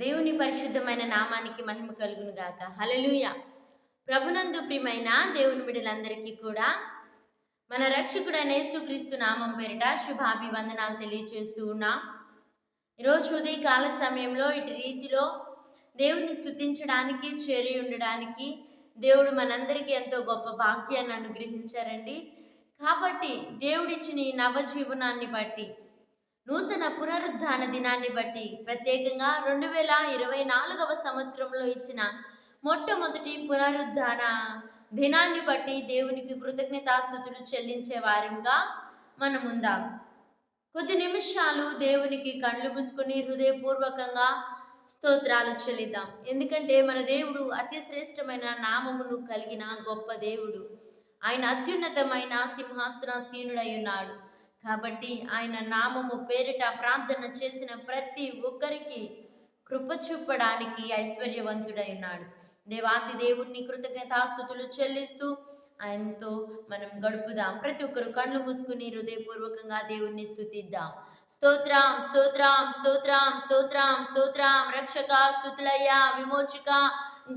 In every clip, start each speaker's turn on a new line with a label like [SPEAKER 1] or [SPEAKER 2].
[SPEAKER 1] దేవుని పరిశుద్ధమైన నామానికి మహిమ కలుగును గాక. హల్లెలూయా. ప్రభునందు ప్రియమైన దేవుని బిడ్డలందరికీ కూడా మన రక్షకుడైన యేసుక్రీస్తు నామం పేరిట శుభాభివందనాలు తెలియజేస్తూ ఉన్నాం. ఈరోజు ఉదయకాల సమయంలో ఇటు రీతిలో దేవుని స్తుతించడానికి చేరి ఉండడానికి దేవుడు మనందరికీ ఎంతో గొప్ప భాగ్యాన్ని అనుగ్రహించారండి. కాబట్టి దేవుడిచ్చిన ఈ నవజీవనాన్ని బట్టి, నూతన పునరుద్ధాన దినాన్ని బట్టి, ప్రత్యేకంగా 2024వ సంవత్సరంలో ఇచ్చిన మొట్టమొదటి పునరుద్ధాన దినాన్ని బట్టి దేవునికి కృతజ్ఞతాస్తుతులు చెల్లించే వారంగా మనం ఉందాం. కొద్ది నిమిషాలు దేవునికి కళ్ళు మూసుకుని హృదయపూర్వకంగా స్తోత్రాలు చెల్లిద్దాం. ఎందుకంటే మన దేవుడు అతి శ్రేష్టమైన నామమును కలిగిన గొప్ప దేవుడు. ఆయన అత్యున్నతమైన సింహాసనాసీనుడై ఉన్నాడు. కాబట్టి ఆయన నామము పేరిట ప్రార్థన చేసిన ప్రతి ఒక్కరికి కృప చూపడానికి ఐశ్వర్యవంతుడై ఉన్నాడు. దేవాతి దేవుణ్ణి కృతజ్ఞతాస్తుతులు చెల్లిస్తూ ఆయనతో మనం గడుపుదాం. ప్రతి ఒక్కరు కళ్ళు మూసుకుని హృదయపూర్వకంగా దేవుణ్ణి స్తుతిద్దాం. స్తోత్రం స్తోత్రం స్తోత్రం స్తోత్రం స్తోత్రం. రక్షక స్తుతులయ్యా, విమోచక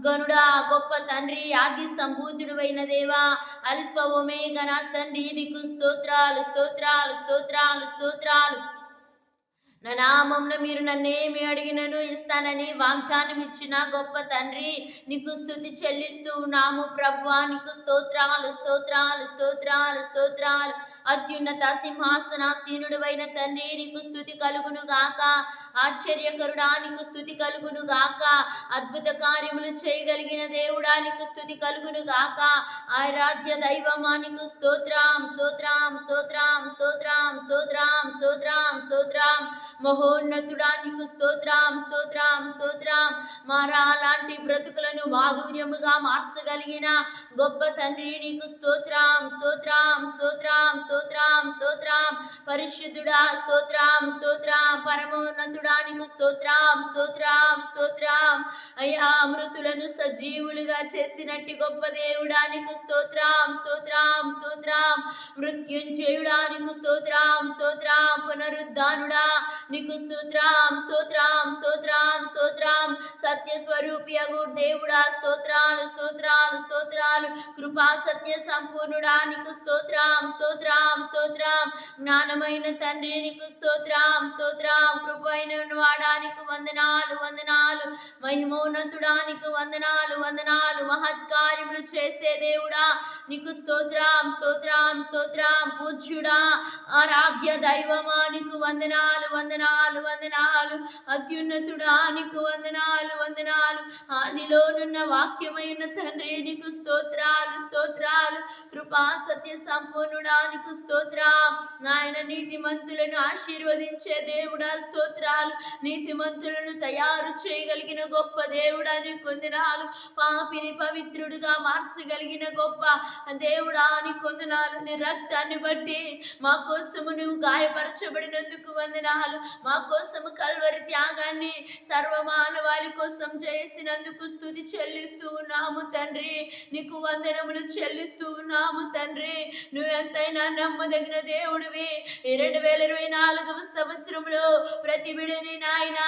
[SPEAKER 1] గనుడా, గొప్ప తండ్రి, ఆది సంభూతుడువైన దేవా, అల్ఫా ఒమేగా నా తండ్రి, నీకు స్తోత్రాలు స్తోత్రాలు స్తోత్రాలు స్తోత్రాలు. నా నామంలో మీరు నన్నేమి అడిగినను ఇస్తానని వాగ్దానం ఇచ్చిన గొప్ప తండ్రి, నీకు స్తుతి చెల్లిస్తూ ఉన్నాము ప్రభువా. నీకు స్తోత్రాలు స్తోత్రాలు స్తోత్రాలు స్తోత్రాలు. అత్యున్నత సింహాసనాసీనుడవైన తండ్రి, నీకు స్తుతి కలుగును గాక. ఆశ్చర్యకరుడా, నీకు స్తుతి కలుగును గాక. అద్భుత కార్యములు చేయగలిగిన దేవుడా, నీకు స్తుతి కలుగును గాక. ఆరాధ్య దైవమా, నీకు స్తోత్రం స్తోత్రం స్తోత్రం స్తోత్రం స్తోత్రం స్తోత్రం స్తోత్రం. మహోన్నతుడా, నీకు స్తోత్రం స్తోత్రం స్తోత్రం. మారా లాంటి బ్రతుకులను మాధుర్యముగా మార్చగలిగిన గొప్ప తండ్రి, నీకు స్తోత్రం స్తోత్రం స్తోత్రం స్తోత్రం స్తోత్రం. పరిశుద్ధుడా స్తోత్రం స్తోత్రం. పరమోన్నతుడా, నీకు స్తోత్రం స్తోత్రం స్తోత్రం. అయ్యా, మృతులను సజీవులుగా చేసినట్టి గొప్ప దేవుడా, నీకు స్తోత్రం స్తోత్రం స్తోత్రం. మృత్యుంజయుడా, నీకు స్తోత్రం స్తోత్రం. పునరుద్ధానుడా, నీకు స్తోత్రం స్తోత్రం స్తోత్రం స్తోత్రం. సత్య స్వరూపియగు దేవుడా, స్తోత్రాలు స్తోత్రాలు స్తోత్రాలు. కృపా సత్య సంపూర్ణుడా, నీకు స్తోత్రం స్తోత్రం స్తోత్రం. జ్ఞానమైన తండ్రి, నీకు స్తోత్రం స్తోత్రం. కృపైన వాడా, నీకు వందనాలు వందనాలు. మహిమోన్నతుడా, నీకు వందనాలు వందనాలు. మహత్కార్యములు చేసే దేవుడా, నీకు స్తోత్రం స్తోత్రం స్తోత్రం. పూజ్యుడా, ఆరాధ్య దైవమా, నీకు వందనాలు వందనాలు వందనాలు. అత్యున్నతుడా, నీకు వందనాలు వందనాలు. ఆదిలోనున్న వాక్యమైన తండ్రి, నీకు స్తోత్రాలు స్తోత్రాలు. కృపా సత్య సంపూర్ణుడా, నీకు స్తోత్రం. ఆయన నీతిమంతులను ఆశీర్వదించే దేవుడా, స్తోత్రాలు. నీతిమంతులను తయారు చేయగలిగిన గొప్ప దేవుడా, నీకు వందనాలు. పాపిని పవిత్రుడుగా మార్చగలిగిన గొప్ప దేవుడా, నీకు వందనాలు. నీ రక్తాన్ని బట్టి మా కోసము నువ్వు గాయపరచబడినందుకు వందనాలు. మా కోసము కల్వరి త్యాగాన్ని సర్వమానవాళి కోసం చేసినందుకు స్తుతి చెల్లిస్తూ ఉన్నాము తండ్రి. నీకు వందనములు చెల్లిస్తూ ఉన్నాము తండ్రి. నువ్వెంతైనా నమ్మదగిన దేవుడివి. 2024వ సంవత్సరంలో ప్రతి బిడ్డని నాయన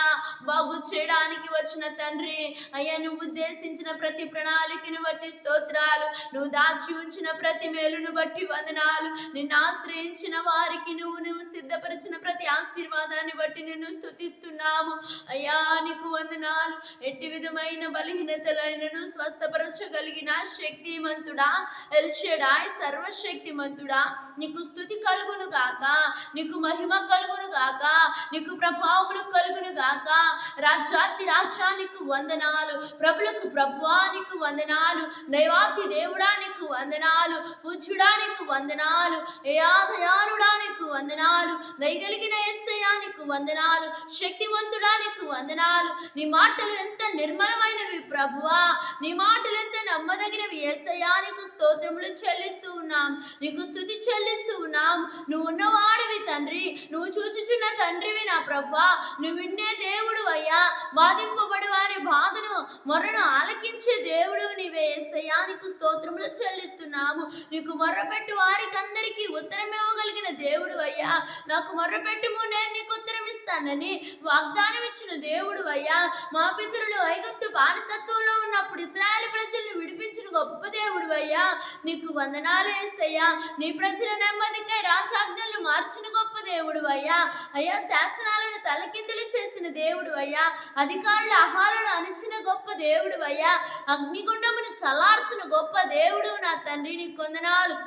[SPEAKER 1] బాగు చేయడానికి వచ్చిన తండ్రి, అయ్యా, నువ్వు ఉద్దేశించిన ప్రతి ప్రణాళికను బట్టి స్తోత్రాలు. నువ్వు దాచి ఉంచిన ప్రతి మేలును బట్టి వందనాలు. నిన్ను ఆశ్రయించిన వారికి నువ్వు సిద్ధపరిచిన ప్రతి ఆశీర్వాదాన్ని బట్టి నిన్ను స్తుతిస్తున్నాము అయ్యా. నీకు వందనాలు. ఎట్టి విధమైన బలహీనతలైనను స్వస్థపరచగలిగిన శక్తిమంతుడా, ఎల్షడాయ్, సర్వశక్తిమంతుడా, నీకు స్తుతి కలుగును గాక. నీకు మహిమ కలుగును గాక. నీకు ప్రభావములు కలుగును గాక. రాజ్యాతి రాజా, నీకు వందనాలు. ప్రభులకు ప్రభువా, నీకు వందనాలు. దైవాతి దేవుడా, నీకు వందనాలు. పూజ్యుడా, నీకు వందనాలు. దయాళుడా, నీకు వందనాలు. దయగలిగిన యేసయ్యా, నీకు వందనాలు. శక్తివంతుడా, నీకు వందనాలు. నీ మాటలు ఎంత నిర్మలమైనవి ప్రభువా. నీ మాటలు ఎంత నమ్మదగినవి యేసయ్యా. నీకు స్తోత్రములు చెల్లిస్తూ ఉన్నాం. నీకు స్తుతి చెల్లిస్తూ ఉన్నాం. నువ్వు ఉన్నవాడివి తండ్రి. నువ్వు చూచుచున్న తండ్రివి నా ప్రభువా. నువ్వు విన్నే దేవుడు అయ్యా. బాధింపబడి వారి బాధను మొరను ఆలకించే దేవుడు నీవే యేసయ్యా. నీకు స్తోత్రములు చెల్లిస్తున్నాము. నీకు మొర్రపెట్టు వారికి అందరికీ ఉత్తరం ఇవ్వగలిగిన దేవుడు అయ్యా. నాకు మొర్రపెట్టుము, నేను నీకు ఉత్తరం ఇస్తానని వాగ్దానం ఇచ్చిన దేవుడు అయ్యా. మా పితరులు ఐగుప్తు బానిసత్వంలో ఉన్నప్పుడు ఇశ్రాయేలు ప్రజలను విడిపించిన గొప్ప దేవుడు అయ్యా. నీకు వందనాలు యేసయ్యా. నీ ప్రజల నెమ్మదికై రాజాజ్ఞలను మార్చిన గొప్ప దేవుడు అయ్యా. అయ్యా, శాసనాలను తలకిందులు చేసిన దేవుడు అయ్యా. అధికారుల ఆహారాలను అణిచిన గొప్ప దేవుడు అయ్యా. అగ్నిగుండమును చల్లార్చిన గొప్ప దేవుడు నా తండ్రి, నీకు వందనాలు.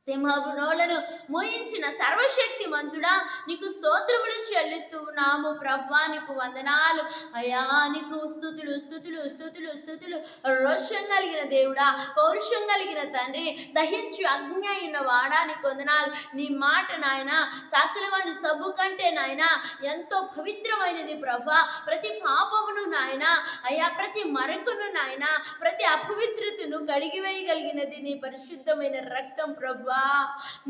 [SPEAKER 1] సింహపు నోళ్లను మోయించిన సర్వశక్తి మంతుడా, నీకు స్తోత్రములు చెల్లిస్తూ ఉన్నాము ప్రభువా. నీకు వందనాలు అయ్యా. నీకు స్తుతులు స్తుతులు స్తుతులు స్తుతులు. రోషం కలిగిన దేవుడా, పౌరుషం కలిగిన తండ్రి, దహించి అగ్ని అయిన వాడా, నీకు వందనాలు. నీ మాట నాయన సకలమైన సబ్బు కంటే నాయన ఎంతో పవిత్రమైనది ప్రభువా. ప్రతి పాపమును నాయన అయ్యా, ప్రతి మరకును నాయన, ప్రతి అపవిత్రతను కడిగివేయగలిగినది నీ పరిశుద్ధమైన రక్తం ప్రభువా.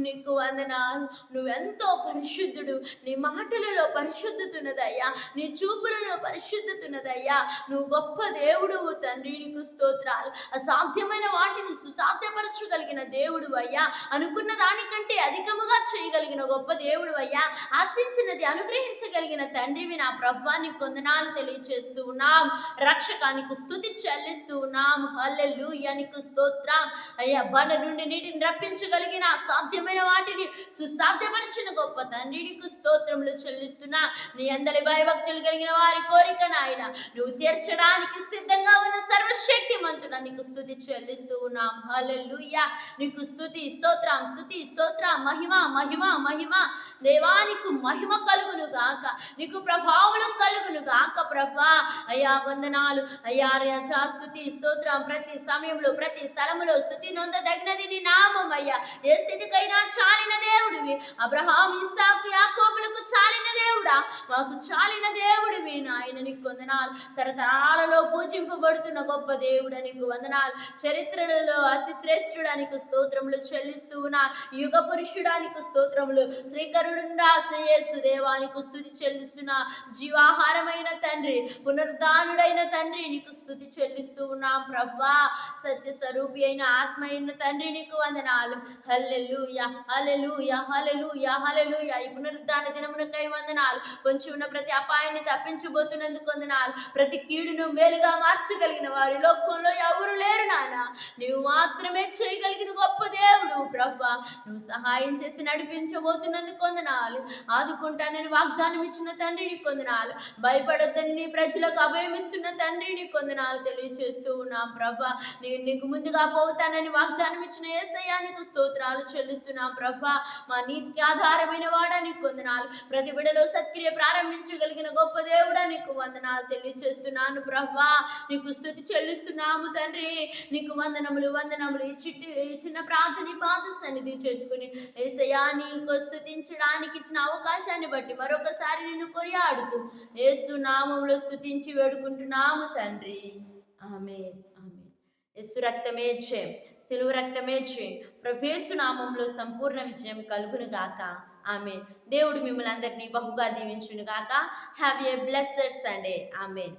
[SPEAKER 1] నీకు వందనాలు. నువ్వెంతో పరిశుద్ధుడు. నీ మాటలలో పరిశుద్ధతున్నదయ్యా. నీ చూపులలో పరిశుద్ధతున్నదయ్యా. నువ్వు గొప్ప దేవుడు తండ్రి, నీకు స్తోత్రాలు. అసాధ్యమైన వాటిని సుసాధ్యపరచగలిగిన దేవుడు అయ్యా. అనుకున్న దానికంటే అధికముగా చేయగలిగిన గొప్ప దేవుడు అయ్యా. ఆశించినది అనుగ్రహించగలిగిన తండ్రివి నా ప్రభువా. నీకు వందనాలు తెలియచేస్తూ ఉన్నాం. రక్షకానికి స్తుతి చెల్లిస్తూ ఉన్నాం. హల్లెలూయా, నీకు స్తోత్రం అయ్యా. బండ నుండి నీటిని రప్పించగలిగిన అసాధ్యమైన వాటిని సుసాధ్యపరిచిన గొప్ప తండ్రి, నీకు స్తోత్రములు చెల్లిస్తున్నా. నీ అందరి భయభక్తులు కలిగిన వారి కోరిక నాయన నువ్వు తీర్చడానికి సిద్ధంగా ఉన్న సర్వశక్తి మంతుడా, నీకు స్తుతి చెల్లిస్తూ ఉన్నాం. హల్లెలూయా, నీకు స్తుతి స్తోత్రం, స్తుతి స్తోత్రం, మహిమ మహిమ మహిమ. దేవానికి మహిమ కలుగును గాక, నీకు ప్రభావం కలుగును గాక ప్రభా. అయ్యా వందనాలు అయ్యా. రాజా స్తుతి స్తోత్రం. ప్రతి సమయంలో ప్రతి స్థలములో స్తుతి నొందదగినది నీ నామం అయ్యా. ఏ స్థితికైనా చాలిన దేవుడివి. అబ్రహాం, ఇస్సాకు, యాకోబులకు చాలిన దేవుడా, మాకు చాలిన దేవుడివి నాయన. నీకు వందనాలు. తరతరాలలో పూజింపబడుతున్న గొప్ప దేవుడా, నీకు వందనాలు. చరిత్రలలో అతి శ్రేష్ఠుడా, నీకు స్తోత్రములు చెల్లిస్తూ ఉన్నా. యుగ పురుషుడా, నీకు స్తోత్రములు. శ్రీకరుడుండా యేసు దేవా, నీకు స్తుతి చెల్లిస్తున్నా. జీవాహారమైన తండ్రి, పునరుద్ధానుడైన తండ్రి, నీకు స్తుతి చెల్లిస్తూ ఉన్నాం ప్రభా. సత్య స్వరూపి అయిన ఆత్మ అయిన తండ్రి, నీకు వందనాలు. హల్లెలూయా హల్లెలూయా హల్లెలూయా హల్లెలూయా. ఈ పునరుద్ధాన దినమునకై వందనాలు. పొంచి ఉన్న ప్రతి అపాయాన్ని తప్పించబోతున్నందుకు వందనాలు. ప్రతి కీడును మేలుగా మార్చగలిగిన వారి లోకంలో ఎవరు లేరు నాన్న. నువ్వు మాత్రమే చేయగలిగిన గొప్ప దేవుడు ప్రభా. నువ్వు సహాయం చేసి నడిపించబోతున్నందుకు వందనాలు. ఆదుకుంటానని వాగ్దానం ఇచ్చిన తండ్రి, నీకు వందనాలు. భయపడొద్దని నీ ప్రజలకు అభయం ఇస్తున్న తండ్రి, నీకు వందనాలు తెలియచేస్తూ ఉన్నాం ప్రభా. నేను నీకు ముందుగా పోతానని వాగ్దానం ఇచ్చిన యేసయ్యా, నీకు స్తోత్రాలు చెల్లిస్తున్నాం ప్రభా. మా నీతికి ఆధారమైన వాడా, నీకు వందనాలు. ప్రతి బిడ్డలో సత్క్రియ ప్రారంభించగలిగిన గొప్ప దేవుడా, నీకు వందనాలు తెలియచేస్తున్నాను ప్రభా. నీకు స్తుతి చెల్లిస్తున్నాము తండ్రి, నీకు వందనములు వందనములు. ఈ చిన్న ప్రార్థన పాద సన్నిధి చేర్చుకుని యేసయ్యా, నీకు స్తుతించడానికి ఇచ్చిన అవకాశాన్ని బట్టి మరొకసారి నిన్ను కొనియాడుతూ యేసు నామములో స్తుతించి వేడుకుంటున్నాము తండ్రి. ఆమేన్ ఆమేన్. యేసు రక్తమే జయం, సిలువ రక్తమే జయం. ప్రభు యేసు నామములో సంపూర్ణ విజయం కలుగును గాక. ఆమేన్. దేవుడు మిమ్మల్ని అందరినీ బహుగా దీవించును గాక. Have a blessed Sunday. Amen.